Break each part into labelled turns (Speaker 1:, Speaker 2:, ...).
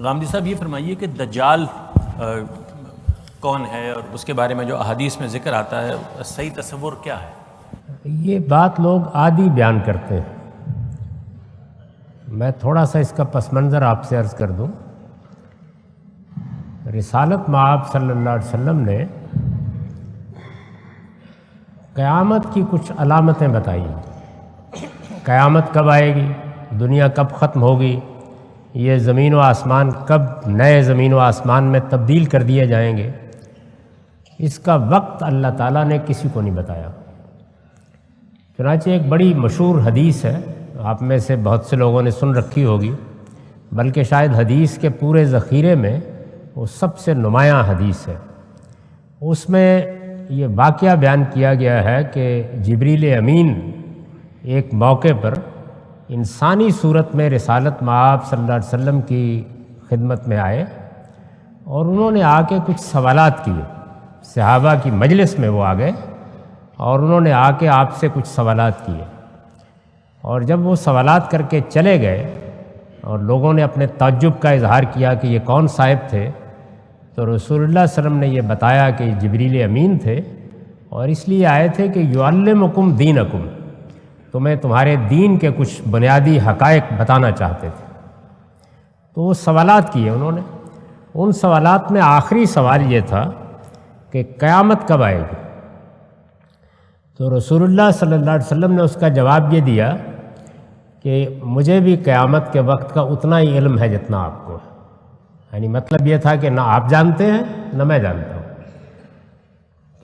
Speaker 1: غامدی صاحب یہ فرمائیے کہ دجال کون ہے اور اس کے بارے میں جو احادیث میں ذکر آتا ہے صحیح تصور کیا ہے؟
Speaker 2: یہ بات لوگ عادی بیان کرتے ہیں. میں تھوڑا سا اس کا پس منظر آپ سے عرض کر دوں. رسالت مآب صلی اللہ علیہ وسلم نے قیامت کی کچھ علامتیں بتائی. قیامت کب آئے گی، دنیا کب ختم ہوگی، یہ زمین و آسمان کب نئے زمین و آسمان میں تبدیل کر دیے جائیں گے، اس کا وقت اللہ تعالیٰ نے کسی کو نہیں بتایا. چنانچہ ایک بڑی مشہور حدیث ہے، آپ میں سے بہت سے لوگوں نے سن رکھی ہوگی، بلکہ شاید حدیث کے پورے ذخیرے میں وہ سب سے نمایاں حدیث ہے. اس میں یہ واقعہ بیان کیا گیا ہے کہ جبریل امین ایک موقع پر انسانی صورت میں رسالت مآب صلی اللہ علیہ وسلم کی خدمت میں آئے اور انہوں نے آ کے کچھ سوالات کیے. صحابہ کی مجلس میں وہ آ گئے اور انہوں نے آ کے آپ سے کچھ سوالات کیے، اور جب وہ سوالات کر کے چلے گئے اور لوگوں نے اپنے تعجب کا اظہار کیا کہ یہ کون صاحب تھے، تو رسول اللہ صلی اللہ علیہ وسلم نے یہ بتایا کہ جبریل امین تھے اور اس لیے آئے تھے کہ یعلمکم دینکم، تمہیں تمہارے دین کے کچھ بنیادی حقائق بتانا چاہتے تھے. تو وہ سوالات کیے انہوں نے. ان سوالات میں آخری سوال یہ تھا کہ قیامت کب آئے گی. تو رسول اللہ صلی اللہ علیہ وسلم نے اس کا جواب یہ دیا کہ مجھے بھی قیامت کے وقت کا اتنا ہی علم ہے جتنا آپ کو ہے. یعنی مطلب یہ تھا کہ نہ آپ جانتے ہیں نہ میں جانتا ہوں.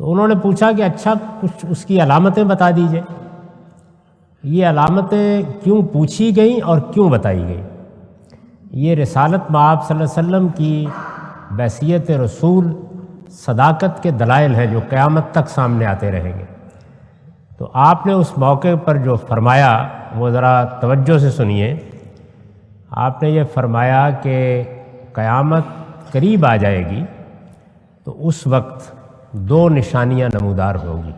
Speaker 2: تو انہوں نے پوچھا کہ اچھا کچھ اس کی علامتیں بتا دیجئے. یہ علامتیں کیوں پوچھی گئیں اور کیوں بتائی گئیں؟ یہ رسالت مآب صلی اللہ علیہ وسلم کی بحیثیت رسول صداقت کے دلائل ہیں جو قیامت تک سامنے آتے رہیں گے. تو آپ نے اس موقع پر جو فرمایا وہ ذرا توجہ سے سنیے. آپ نے یہ فرمایا کہ قیامت قریب آ جائے گی تو اس وقت دو نشانیاں نمودار ہوں گی.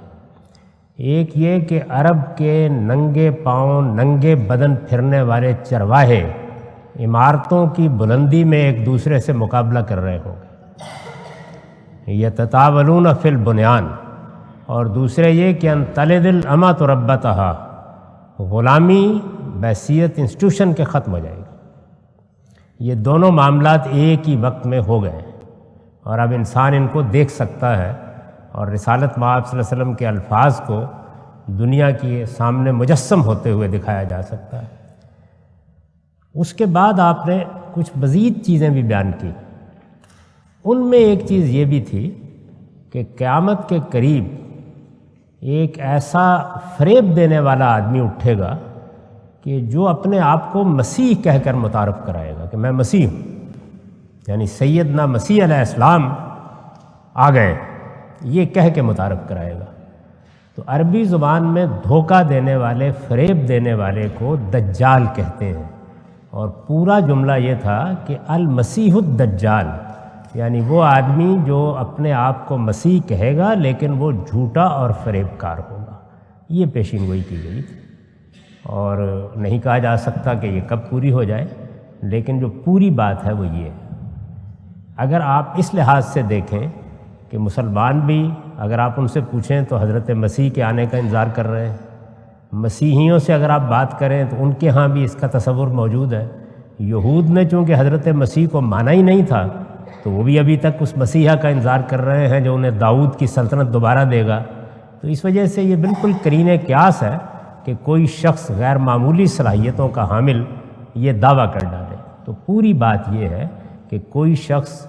Speaker 2: ایک یہ کہ عرب کے ننگے پاؤں ننگے بدن پھرنے والے چرواہے عمارتوں کی بلندی میں ایک دوسرے سے مقابلہ کر رہے ہوں گے. یتطاولون فی البنیان. اور دوسرے یہ کہ ان تلد الامۃ ربتہا، غلامی بحیثیت انسٹیٹیوشن کے ختم ہو جائے گی. یہ دونوں معاملات ایک ہی وقت میں ہو گئے ہیں اور اب انسان ان کو دیکھ سکتا ہے اور رسالت مآب صلی اللہ علیہ وسلم کے الفاظ کو دنیا کے سامنے مجسم ہوتے ہوئے دکھایا جا سکتا ہے. اس کے بعد آپ نے کچھ مزید چیزیں بھی بیان کی. ان میں ایک چیز یہ بھی تھی کہ قیامت کے قریب ایک ایسا فریب دینے والا آدمی اٹھے گا کہ جو اپنے آپ کو مسیح کہہ کر متعارف کرائے گا کہ میں مسیح ہوں. یعنی سیدنا مسیح علیہ السلام آ گئے، یہ کہہ کے متعارف کرائے گا. تو عربی زبان میں دھوکہ دینے والے، فریب دینے والے کو دجال کہتے ہیں. اور پورا جملہ یہ تھا کہ المسیح الدجال، یعنی وہ آدمی جو اپنے آپ کو مسیح کہے گا لیکن وہ جھوٹا اور فریب کار ہوگا. یہ پیشین گوئی کی گئی اور نہیں کہا جا سکتا کہ یہ کب پوری ہو جائے، لیکن جو پوری بات ہے وہ یہ ہے. اگر آپ اس لحاظ سے دیکھیں کہ مسلمان بھی اگر آپ ان سے پوچھیں تو حضرت مسیح کے آنے کا انتظار کر رہے ہیں. مسیحیوں سے اگر آپ بات کریں تو ان کے ہاں بھی اس کا تصور موجود ہے. یہود نے چونکہ حضرت مسیح کو مانا ہی نہیں تھا تو وہ بھی ابھی تک اس مسیحا کا انتظار کر رہے ہیں جو انہیں داؤد کی سلطنت دوبارہ دے گا. تو اس وجہ سے یہ بالکل قرین قیاس ہے کہ کوئی شخص غیر معمولی صلاحیتوں کا حامل یہ دعویٰ کر ڈالے. تو پوری بات یہ ہے کہ کوئی شخص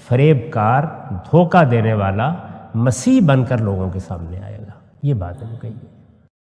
Speaker 2: فریب کار، دھوکہ دینے والا مسیح بن کر لوگوں کے سامنے آئے گا. یہ بات ہے وہ کہی.